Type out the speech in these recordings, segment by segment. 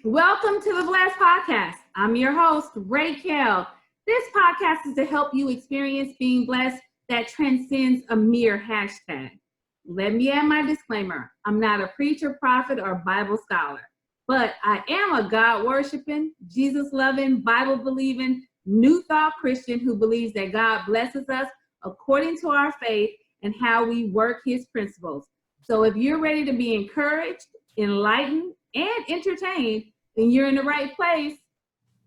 Welcome to the Blessed Podcast. I'm your host, Raquel. This podcast is to help you experience being blessed that transcends a mere hashtag. Let me add my disclaimer. I'm not a preacher, prophet, or Bible scholar, but I am a God-worshiping, Jesus-loving, Bible-believing, New Thought Christian who believes that God blesses us according to our faith and how we work his principles. So if you're ready to be encouraged, enlightened, and entertained, then you're in the right place.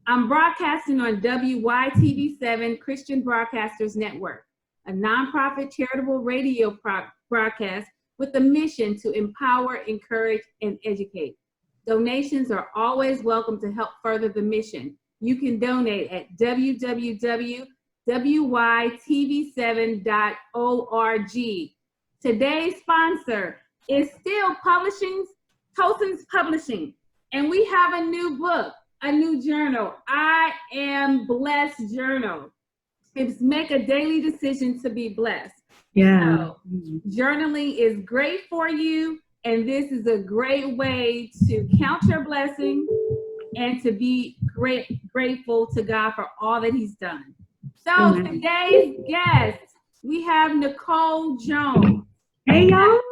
I'm broadcasting on WYTV7 Christian Broadcasters Network, a nonprofit charitable radio broadcast with a mission to empower, encourage, and educate. Donations are always welcome to help further the mission. You can donate at www.wytv7.org. Today's sponsor is still Tolson's Publishing, and we have a new book, a new journal, I Am Blessed Journal. It's make a daily decision to be blessed. Yeah. So, journaling is great for you, and this is a great way to count your blessing and to be grateful to God for all that he's done. So today's guest, we have Nicole Jones. Hey, y'all.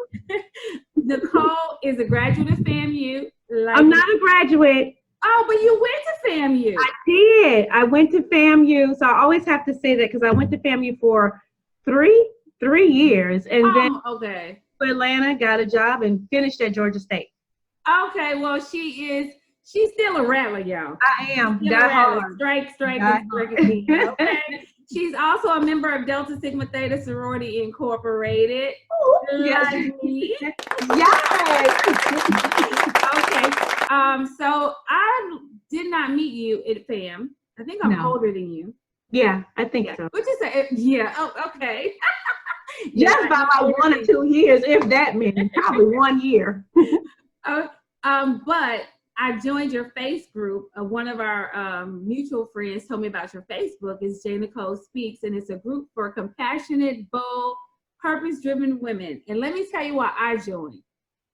Nicole is a graduate of FAMU. I'm not a graduate. Oh, but you went to FAMU. I did. I went to FAMU. So I always have to say that because I went to FAMU for three years. And then to Atlanta, got a job and finished at Georgia State. Okay, well, she's still a rattler, y'all. I am. That hard. Strike, and okay. She's also a member of Delta Sigma Theta Sorority Incorporated. Ooh, yes. Yes. Okay. So I did not meet you at FAM. I think I'm older than you. Yeah, I think so. Would you say? Yeah. Oh, okay. Just by like 1 or 2 years, if that many, probably 1 year. But I joined your face group. One of our mutual friends told me about your Facebook. It's J. Nicole Speaks, and it's a group for compassionate, bold, purpose-driven women. And let me tell you why I joined.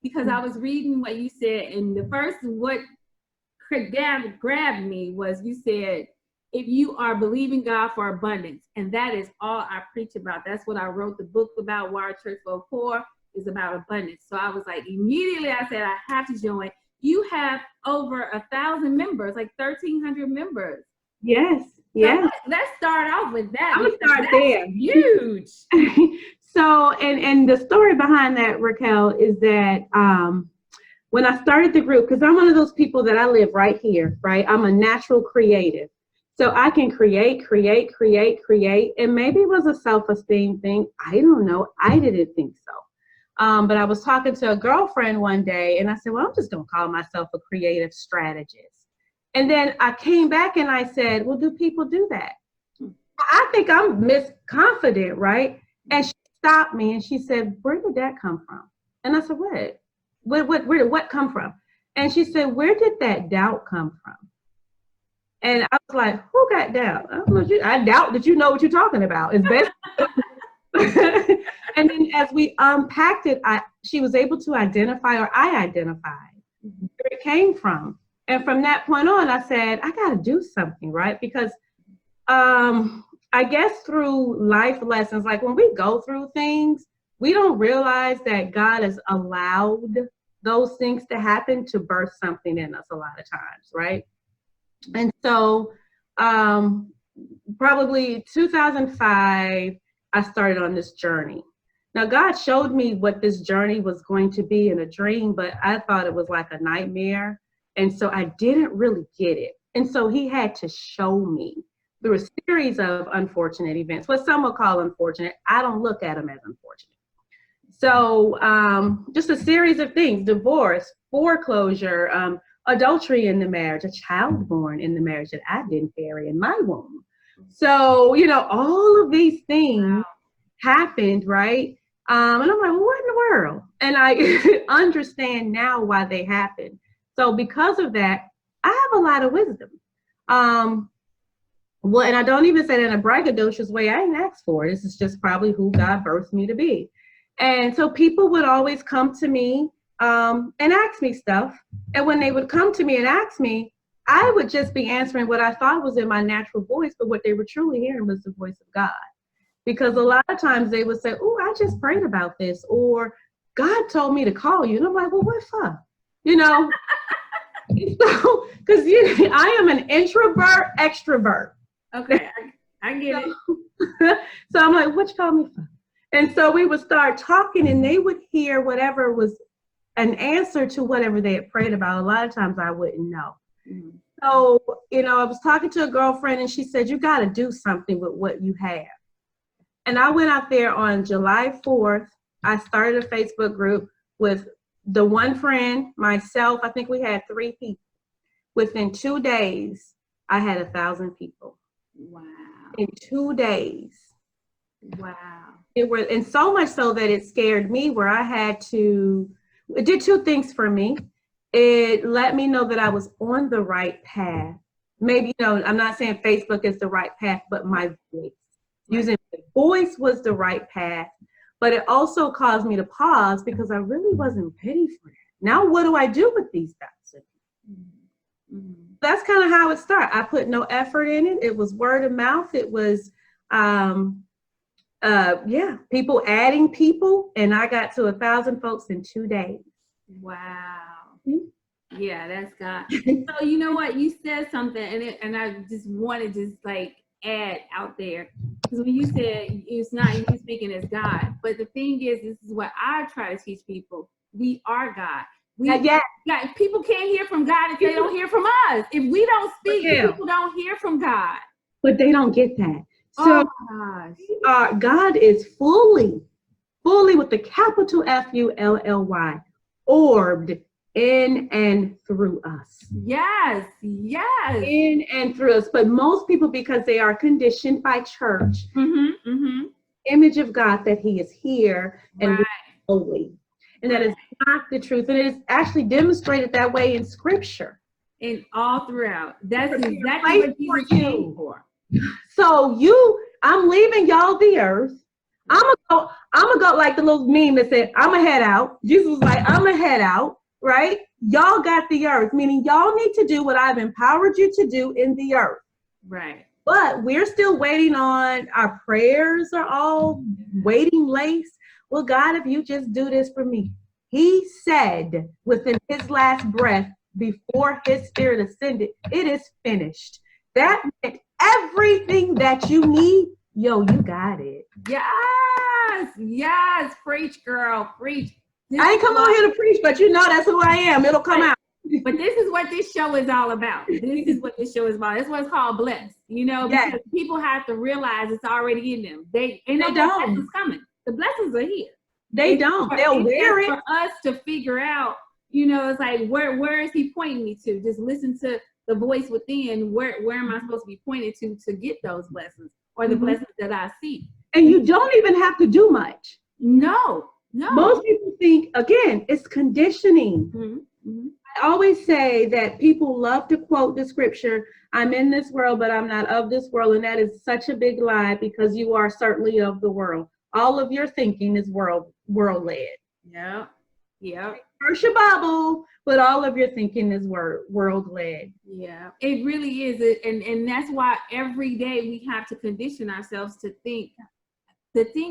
Because I was reading what you said, and the first what grabbed me was you said, if you are believing God for abundance, and that is all I preach about. That's what I wrote the book about, Why Our Church for Poor, is about abundance. So I was like, immediately I said, I have to join. You have over 1,000 members, like 1,300 members. Yes. So let's start off with that. I'm going to start there. Huge. So, and the story behind that, Raquel, is that when I started the group, because I'm one of those people that I live right here, right? I'm a natural creative. So I can create, and maybe it was a self-esteem thing. I don't know. I didn't think so. But I was talking to a girlfriend one day, and I said, well, I'm just going to call myself a creative strategist. And then I came back and I said, well, do people do that? I think I'm misconfident, right? And she stopped me and she said, where did that come from? And I said, what? Where did what come from? And she said, where did that doubt come from? And I was like, who got doubt? I doubt that you know what you're talking about. It's best. And then as we unpacked it, she was able to identify, or I identified where it came from. And from that point on, I said, I got to do something, right? Because I guess through life lessons, like when we go through things, we don't realize that God has allowed those things to happen to birth something in us a lot of times, right? And so probably 2005, I started on this journey. Now, God showed me what this journey was going to be in a dream, but I thought it was like a nightmare. And so I didn't really get it. And so he had to show me through a series of unfortunate events, what some will call unfortunate. I don't look at them as unfortunate. So just a series of things: divorce, foreclosure, adultery in the marriage, a child born in the marriage that I didn't carry in my womb. So, all of these things happened, right? And I'm like, well, what in the world? And I understand now why they happened. So because of that, I have a lot of wisdom. Well, and I don't even say that in a braggadocious way. I didn't ask for it. This is just probably who God birthed me to be. And so people would always come to me and ask me stuff. And when they would come to me and ask me, I would just be answering what I thought was in my natural voice, but what they were truly hearing was the voice of God. Because a lot of times they would say, oh, I just prayed about this, or God told me to call you. And I'm like, well, what for? You know, so, because I am an introvert, extrovert. Okay, I get it. So I'm like, what you call me for? And so we would start talking, and they would hear whatever was an answer to whatever they had prayed about. A lot of times I wouldn't know. Mm-hmm. So, I was talking to a girlfriend, and she said, you got to do something with what you have. And I went out there on July 4th. I started a Facebook group with the one friend, myself. I think we had 3 people. Within 2 days, I had 1,000 people. Wow. In 2 days. Wow. And so much so that it scared me, where it did 2 things for me. It let me know that I was on the right path. Maybe, I'm not saying Facebook is the right path, but my voice. Using my voice was the right path, but it also caused me to pause because I really wasn't ready for it. Now, what do I do with these 1,000? Mm-hmm. That's kind of how it started. I put no effort in it. It was word of mouth. It was, people adding people, and I got to 1,000 folks in 2 days. Wow. Mm-hmm. Yeah, that's God. So you know what? You said something, and I just wanted to add out there, because when you said it's not you speaking as God, but the thing is, this is what I try to teach people: we are God. People can't hear from God if they don't hear from us. If we don't speak, people don't hear from God. But they don't get that. So God is fully with the capital Fully, orbed in and through us. Yes. In and through us. But most people, because they are conditioned by church, image of God, that he is here and holy. And that is not the truth. And it is actually demonstrated that way in scripture. And all throughout. That's exactly what Jesus came for. So I'm leaving y'all the earth. I'm gonna go like the little meme that said, I'm gonna head out. Jesus was like, I'm gonna head out, right? Y'all got the earth, meaning y'all need to do what I've empowered you to do in the earth. Right. But we're still waiting on, our prayers are all waiting laced. Well, God, if you just do this for me. He said within his last breath before his spirit ascended, it is finished. That meant everything that you need, you got it. Yes, preach, girl, preach. I ain't come on here to preach, but that's who I am. It'll come out. But this is what this show is all about. This is what this show is about. That's what it's called, blessed. Because people have to realize it's already in them. They don't. Blessings coming. The blessings are here. They don't. They'll wear it. For us to figure out, it's like, where is he pointing me to? Just listen to the voice within. Where am I supposed to be pointed to get those blessings, or the blessings that I see? And you don't even have to do much. No. Most people think, again, it's conditioning. Mm-hmm. I always say that people love to quote the scripture, I'm in this world, but I'm not of this world. And that is such a big lie, because you are certainly of the world. All of your thinking is world-led. Yeah. First your Bible, but all of your thinking is world-led. Yeah, it really is. And that's why every day we have to condition ourselves to think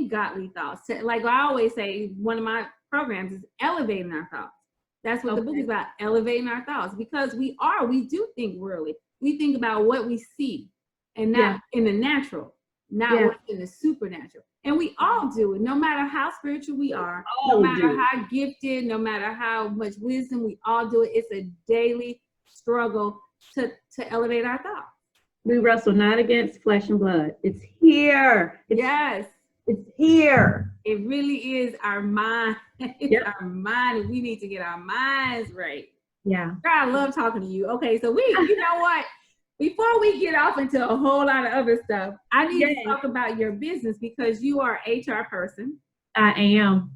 godly thoughts. Like I always say, one of my programs is elevating our thoughts. That's what the book is about, elevating our thoughts, because we do think worldly. We think about what we see and not in the natural, not what's in the supernatural. And we all do it, no matter how spiritual we are, no matter how gifted, no matter how much wisdom, we all do it. It's a daily struggle to elevate our thoughts. We wrestle not against flesh and blood. It's here. It's here. It really is our mind. It's our mind, and we need to get our minds right. Yeah. Girl, I love talking to you. Okay, so you know what? Before we get off into a whole lot of other stuff, I need to talk about your business, because you are an HR person. I am.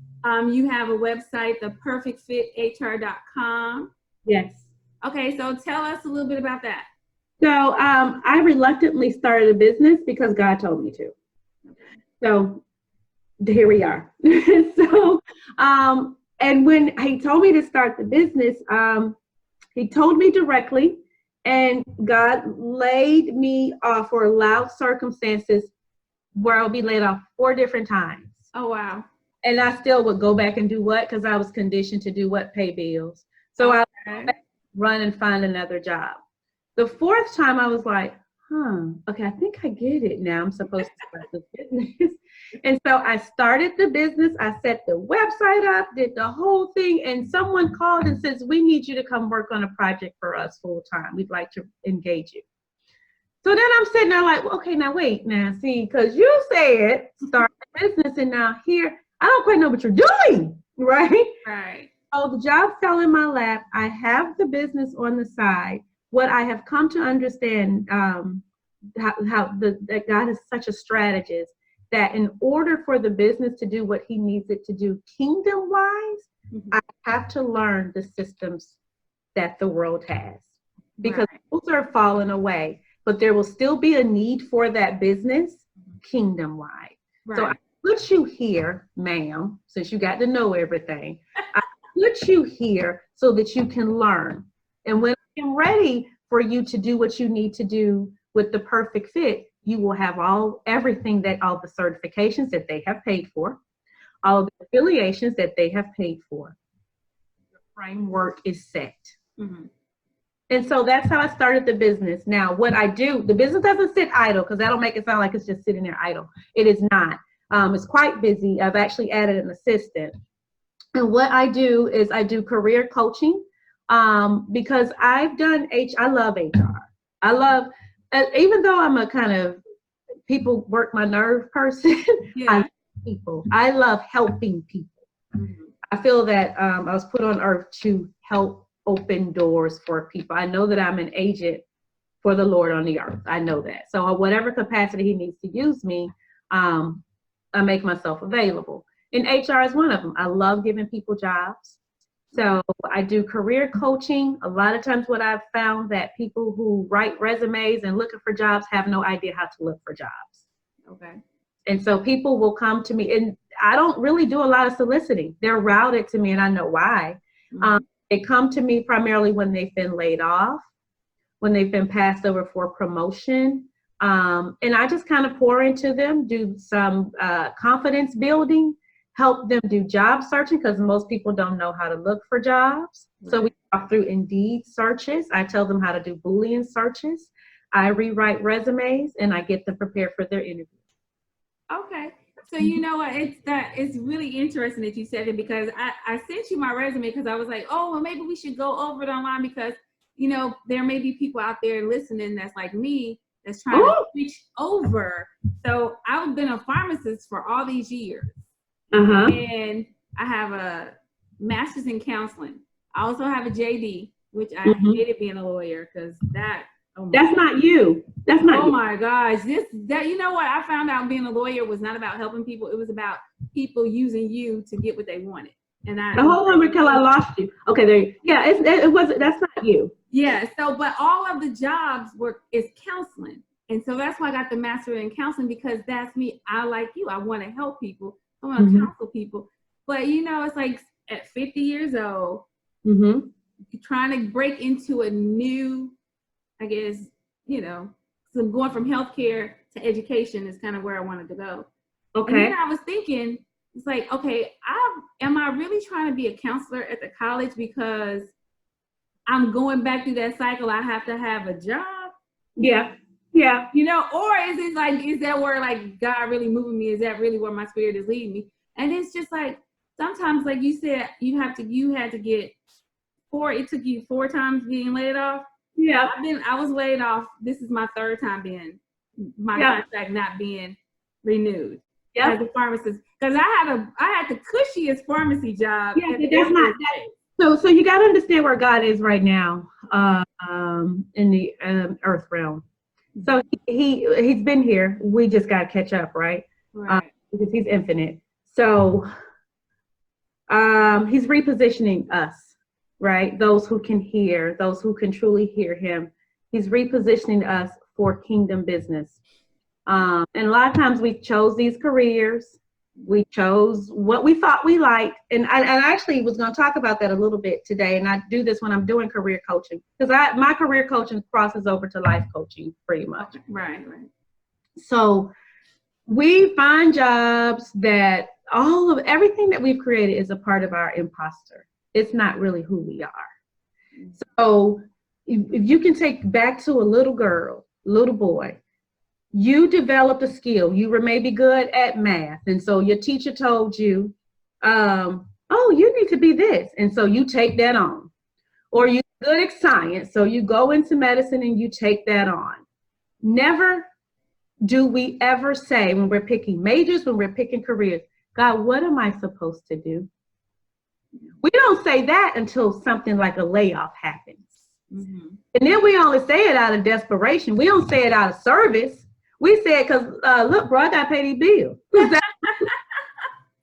You have a website, theperfectfithr.com. Yes. Okay, so tell us a little bit about that. So I reluctantly started a business because God told me to. So here we are. So And when he told me to start the business, he told me directly, and God laid me off or allowed circumstances where I'll be laid off 4 different times. Oh, wow. And I still would go back and do what? Because I was conditioned to do what? Pay bills. So I would run and find another job. The 4th time I was like, okay, I think I get it now. I'm supposed to start the business. And so I started the business. I set the website up, did the whole thing. And someone called and says, we need you to come work on a project for us full time. We'd like to engage you. So then I'm sitting there like, well, okay, now wait, now see, because you said start the business, and now here, I don't quite know what you're doing, right? Right. So the job fell in my lap. I have the business on the side. What I have come to understand, that God is such a strategist, that in order for the business to do what he needs it to do kingdom-wise, I have to learn the systems that the world has, because those are falling away. But there will still be a need for that business kingdom-wide. Right. So I put you here, ma'am, since you got to know everything. I put you here so that you can learn. And when I'm ready for you to do what you need to do with the perfect fit, you will have everything that all the certifications that they have paid for, all the affiliations that they have paid for. The framework is set. And so that's how I started the business. Now, what I do, the business doesn't sit idle, because that'll make it sound like it's just sitting there idle. It is not. It's quite busy. I've actually added an assistant. And what I do is I do career coaching, because I've done I love HR. I love, even though I'm a kind of people work my nerve person, I love people. I love helping people. I feel that I was put on earth to help open doors for people. I know that I'm an agent for the Lord on the earth. I know that. So whatever capacity he needs to use me, I make myself available. And HR is one of them. I love giving people jobs. So I do career coaching. A lot of times what I've found that people who write resumes and looking for jobs have no idea how to look for jobs. Okay. And so people will come to me, and I don't really do a lot of soliciting. They're routed to me, and I know why. They come to me primarily when they've been laid off, when they've been passed over for promotion. And I just kind of pour into them, do some confidence building, help them do job searching, because most people don't know how to look for jobs. Right. So we talk through Indeed searches. I tell them how to do Boolean searches. I rewrite resumes, and I get them prepared for their interview. Okay. So you know what, it's really interesting that you said it, because I sent you my resume because I was like, oh, well, maybe we should go over it online, because, you know, there may be people out there listening that's like me, that's trying to switch over. So I've been a pharmacist for all these years. And I have a master's in counseling. I also have a JD, which I hated being a lawyer, because that's not you. That's not you. Oh my gosh. You know what? I found out being a lawyer was not about helping people. It was about people using you to get what they wanted. And hold on, Raquel, I lost you. Okay, there. Yeah, it wasn't. That's not you. Yeah. So, but all of the jobs is counseling, and so that's why I got the master in counseling, because that's me. I like you. I want to help people. I want to counsel people. But you know, it's like at 50 years old, trying to break into a new, I guess, you know, so going from healthcare to education is kind of where I wanted to go. Okay. And then I was thinking, it's like, okay, am I really trying to be a counselor at the college because I'm going back through that cycle? I have to have a job. Yeah. Yeah. You know, or is that where like God really moving me? Is that really where my spirit is leading me? And it's just like, sometimes, like you said, you had to get it took you 4 times being laid off. Yeah. I was laid off. This is my 3rd time being, my contract not being renewed as a pharmacist. Because I had the cushiest pharmacy job. Yeah, that's not that. So you got to understand where God is right now, in the earth realm. So he's been here. We just got to catch up, right? Right. Because he's infinite. So he's repositioning us. Right? Those who can hear, those who can truly hear him. He's repositioning us for kingdom business. And a lot of times we chose these careers We chose what we thought we liked. And I actually was going to talk about that a little bit today. And I do this when I'm doing career coaching, because my career coaching crosses over to life coaching pretty much. Right. So we find jobs that everything that we've created is a part of our imposter. It's not really who we are. So if you can take back to a little girl, little boy, you developed a skill. You were maybe good at math. And so your teacher told you, oh, you need to be this. And so you take that on. Or you're good at science. So you go into medicine and you take that on. Never do we ever say when we're picking majors, when we're picking careers, God, what am I supposed to do? We don't say that until something like a layoff happens. Mm-hmm. And then we only say it out of desperation. We don't say it out of service. We say it because, look, bro, I got to pay these bills.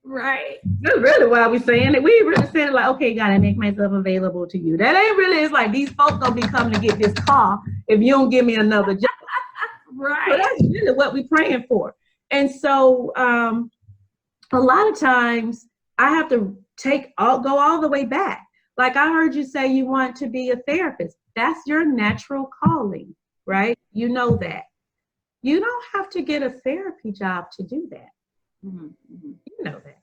Right. That's really why we saying it. We really saying it like, okay, God, I make myself available to you. That ain't really, it's like these folks going to be coming to get this car if you don't give me another job. Right. So that's really what we're praying for. And so a lot of times I have to go all the way back. Like I heard you say you want to be a therapist. That's your natural calling, right? You know that. You don't have to get a therapy job to do that. Mm-hmm. You know that.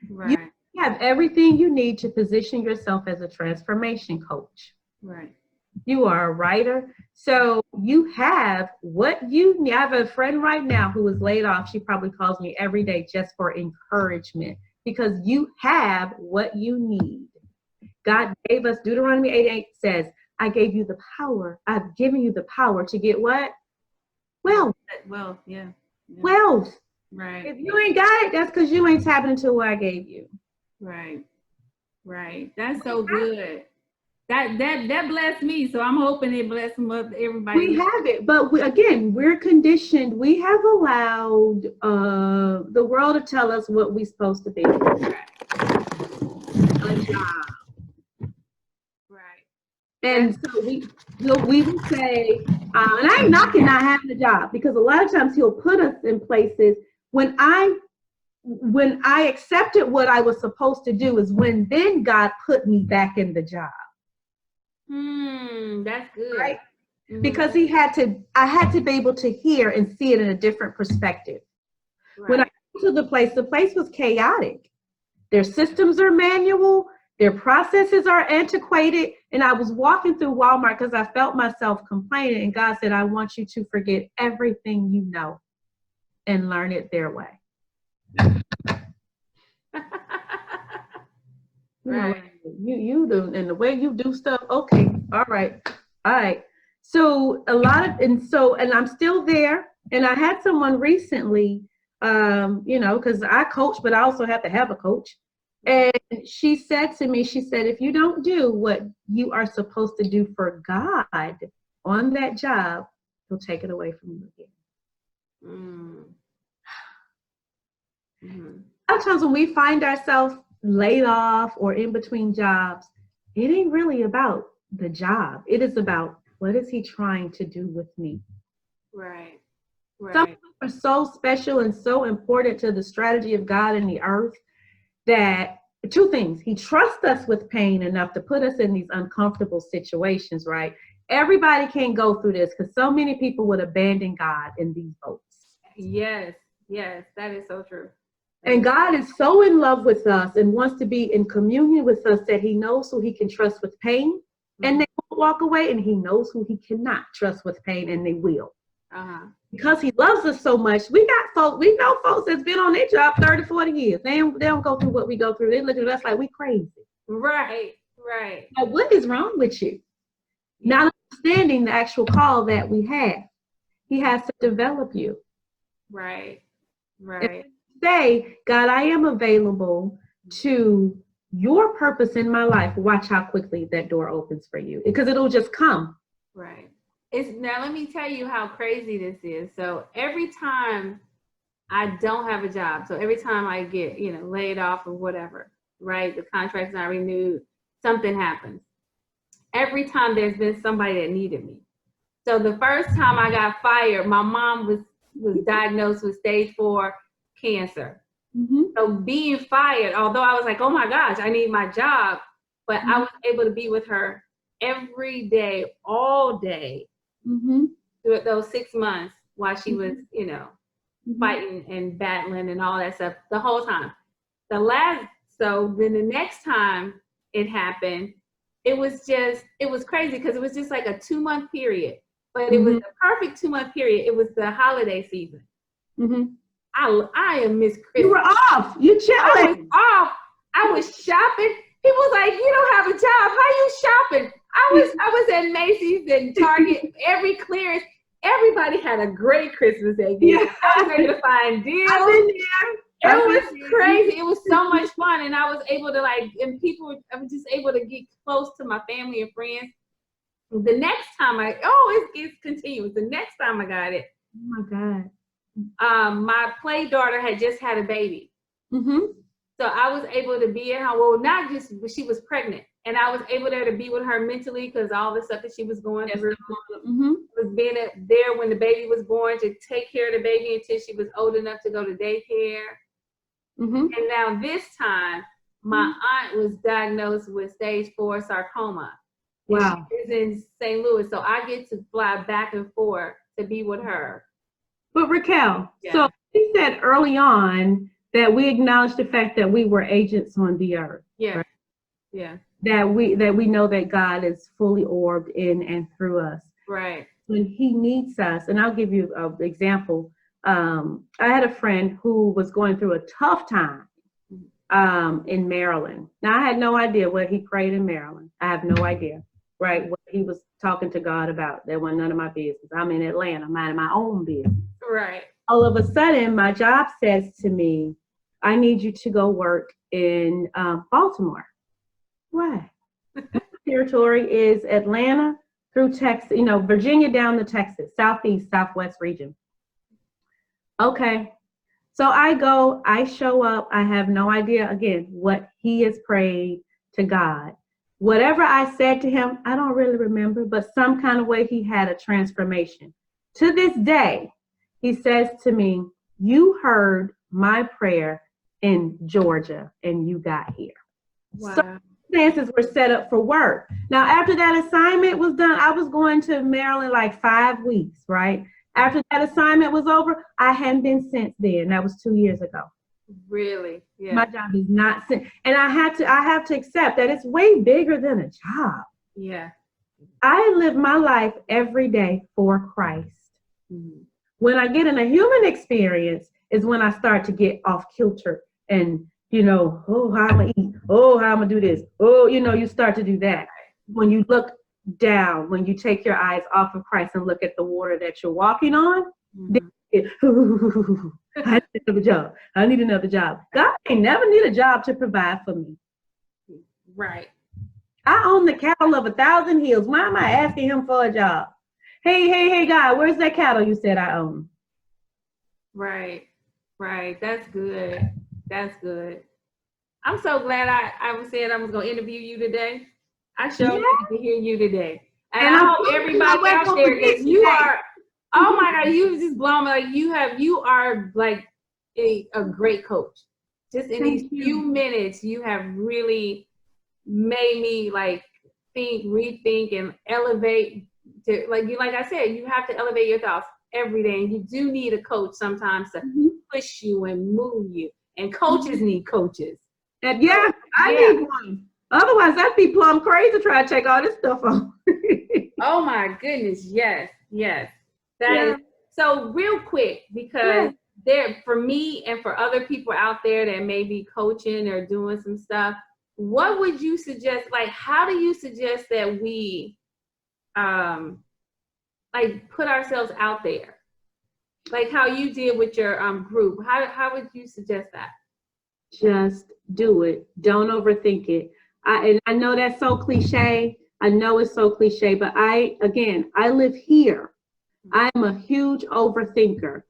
Right. You have everything you need to position yourself as a transformation coach. Right. You are a writer. So you have what you need. I have a friend right now who was laid off. She probably calls me every day just for encouragement because you have what you need. God gave us, Deuteronomy 8:8 says, I gave you the power. I've given you the power to get what? Wealth. Wealth, yeah. Wealth. Right. If you ain't got it, that's because you ain't tapping into what I gave you. Right. That's so good. That blessed me. So I'm hoping it blessed everybody. We have it, but we're conditioned. We have allowed the world to tell us what we're supposed to be. Right. A job. And so we would say, and I ain't knocking not having a job, because a lot of times he'll put us in places when I accepted what I was supposed to do is when then God put me back in the job. That's good. Right? Mm-hmm. Because I had to be able to hear and see it in a different perspective. Right. When I got to the place was chaotic. Their systems are manual. Their processes are antiquated. And I was walking through Walmart because I felt myself complaining. And God said, I want you to forget everything you know and learn it their way. Right. You do, and the way you do stuff. Okay. All right. So and I'm still there. And I had someone recently, because I coach, but I also have to have a coach. And she said to me, if you don't do what you are supposed to do for God on that job, he'll take it away from you again. Mm-hmm. A lot of times when we find ourselves laid off or in between jobs, it ain't really about the job. It is about what is he trying to do with me? Right. Some of us are so special and so important to the strategy of God in the earth that two things. He trusts us with pain enough to put us in these uncomfortable situations, right? Everybody can't go through this because so many people would abandon God in these boats. Yes, that is so true. And God is so in love with us and wants to be in communion with us that he knows who he can trust with pain and they won't walk away, and he knows who he cannot trust with pain and they will. Because he loves us so much. We know folks that's been on their job 30, 40 years. They don't go through what we go through. They look at us like we crazy. Right. Now, what is wrong with you? Not understanding the actual call that we have. He has to develop you. Right. Say, God, I am available to your purpose in my life. Watch how quickly that door opens for you, because it'll just come. Right. Now let me tell you how crazy this is. So every time I don't have a job, so every time I get, laid off or whatever, right? The contract's not renewed, something happens. Every time there's been somebody that needed me. So the first time I got fired, my mom was diagnosed with stage 4 cancer. Mm-hmm. So being fired, although I was like, oh my gosh, I need my job, but I was able to be with her every day, all day, through those 6 months while she was, fighting and battling and all that stuff the whole time. So then the next time it happened, it was crazy because it was just like a 2-month period, but it was the perfect 2-month period. It was the holiday season. I am Miss Christmas. You were off. You chilling. I was off. I was shopping. People was like, you don't have a job. How you shopping? I was at Macy's and Target, every clearance. Everybody had a great Christmas that year. Yeah. I was able to find deals. I've been there. It was crazy. It was so much fun. And I was able to I was just able to get close to my family and friends. The next time it's continuous. The next time I got it. Oh my God. My play daughter had just had a baby. So I was able to be at her. Well, not just, but she was pregnant. And I was able to be with her mentally because all the stuff that she was going through. Was being there when the baby was born to take care of the baby until she was old enough to go to daycare. And now this time, my aunt was diagnosed with stage 4 sarcoma. Wow. She is in St. Louis. So I get to fly back and forth to be with her. But Raquel, so you said early on that we acknowledged the fact that we were agents on the earth. Yeah. Right? Yeah. That we know that God is fully orbed in and through us. Right. When he needs us, and I'll give you an example. I had a friend who was going through a tough time in Maryland. Now, I had no idea what he prayed in Maryland. I have no idea, right, what he was talking to God about. That wasn't none of my business. I'm in Atlanta, I'm minding my own business. Right. All of a sudden, my job says to me, I need you to go work in Baltimore. Why? Territory is Atlanta through Texas, Virginia down to Texas, southeast, southwest region. Okay. So I go, I show up. I have no idea, again, what he has prayed to God. Whatever I said to him, I don't really remember, but some kind of way he had a transformation. To this day, he says to me, you heard my prayer in Georgia and you got here. Wow. Circumstances were set up for work. Now, after that assignment was done, I was going to Maryland like 5 weeks, right? After that assignment was over, I hadn't been since then. That was 2 years ago. Really? Yeah. My job is not, and I have to accept that it's way bigger than a job. Yeah. I live my life every day for Christ. When I get in a human experience is when I start to get off kilter and, oh, how I'm going to eat. Oh, how I'm going to do this. Oh, you start to do that. When you look down, when you take your eyes off of Christ and look at the water that you're walking on, I need another job. I need another job. God ain't never need a job to provide for me. Right. I own the cattle of 1,000 hills. Why am I asking him for a job? Hey, God, where's that cattle you said I own? Right. That's good. I'm so glad I said I was going to interview you today. I sure wanted to hear you today. And I hope everybody out there, because you are, oh my God, you just blown me. Like you are like a great coach. Just in these few minutes, you have really made me like think, rethink, and elevate. To like I said, you have to elevate your thoughts every day, and you do need a coach sometimes to push you and move you. And coaches need coaches. And I need one. Otherwise, I'd be plumb crazy trying to take all this stuff on. Oh my goodness, yes. That is so real quick, because there, for me and for other people out there that may be coaching or doing some stuff, what would you suggest? Like, how do you suggest that we like put ourselves out there? Like how you did with your group. How would you suggest that? Just do it. Don't overthink it. I know that's so cliche. I know it's so cliche, but I live here. I'm a huge overthinker.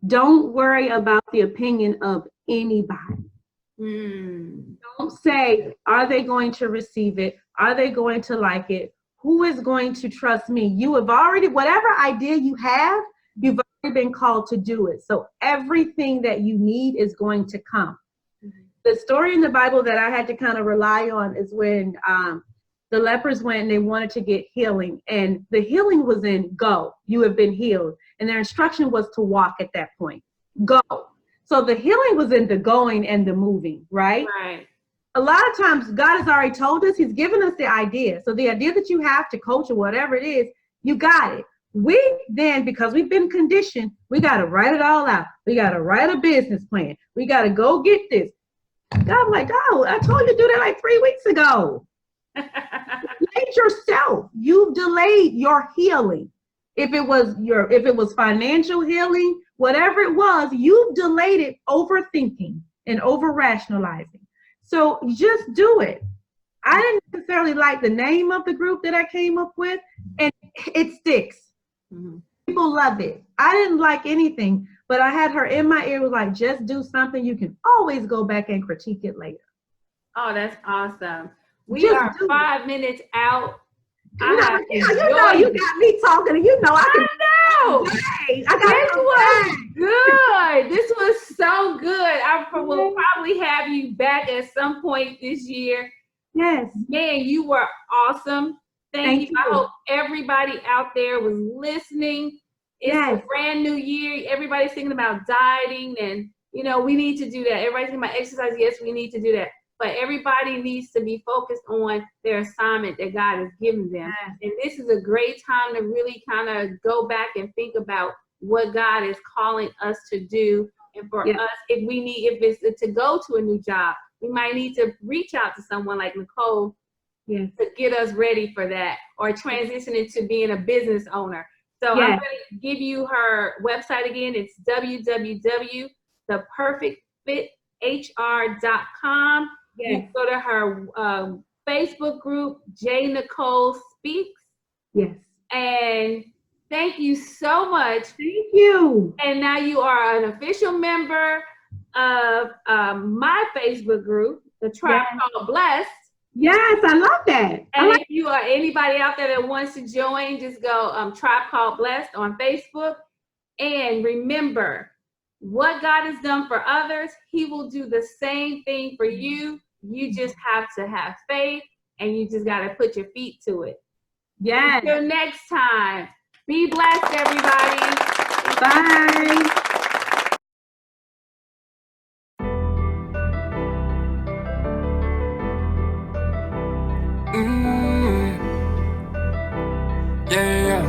Don't worry about the opinion of anybody. Don't say, are they going to receive it? Are they going to like it? Who is going to trust me? You have already, whatever idea you have, you've been called to do it. So everything that you need is going to come. The story in the Bible that I had to kind of rely on is when the lepers went and they wanted to get healing. And the healing was in go, you have been healed. And their instruction was to walk at that point, go. So the healing was in the going and the moving, right? Right. A lot of times God has already told us, he's given us the idea. So the idea that you have to coach or whatever it is, you got it. We then, because we've been conditioned, we got to write it all out. We got to write a business plan. We got to go get this. I'm like, oh, I told you to do that like 3 weeks ago. Delayed yourself. You've delayed your healing. If it was financial healing, whatever it was, you've delayed it overthinking and over rationalizing. So just do it. I didn't necessarily like the name of the group that I came up with, and it sticks. Mm-hmm. People love it. I didn't like anything, but I had her in my ear, was like, just do something. You can always go back and critique it later. Oh, that's awesome. We are 5 minutes out. You got me talking, and I know. This was good. This was so good. I will probably have you back at some point this year. Yes. Man, you were awesome. Thank you. I hope everybody out there was listening. It's a brand new year. Everybody's thinking about dieting, and we need to do that. Everybody's thinking about exercise. Yes, we need to do that. But everybody needs to be focused on their assignment that God has given them. And this is a great time to really kind of go back and think about what God is calling us to do. And for us, if it's to go to a new job, we might need to reach out to someone like Nicole to get us ready for that, or transition into being a business owner. So I'm going to give you her website again. It's www.theperfectfithr.com. Yes. You go to her Facebook group, J. Nicole Speaks. Yes. And thank you so much. Thank you. And now you are an official member of my Facebook group, the Tribe Called Blessed. Yes, I love that. And if you are anybody out there that wants to join, just go Tribe Called Blessed on Facebook. And remember, what God has done for others, he will do the same thing for you. You just have to have faith, and you just got to put your feet to it. Yes. Until next time, be blessed, everybody. Bye. Yeah.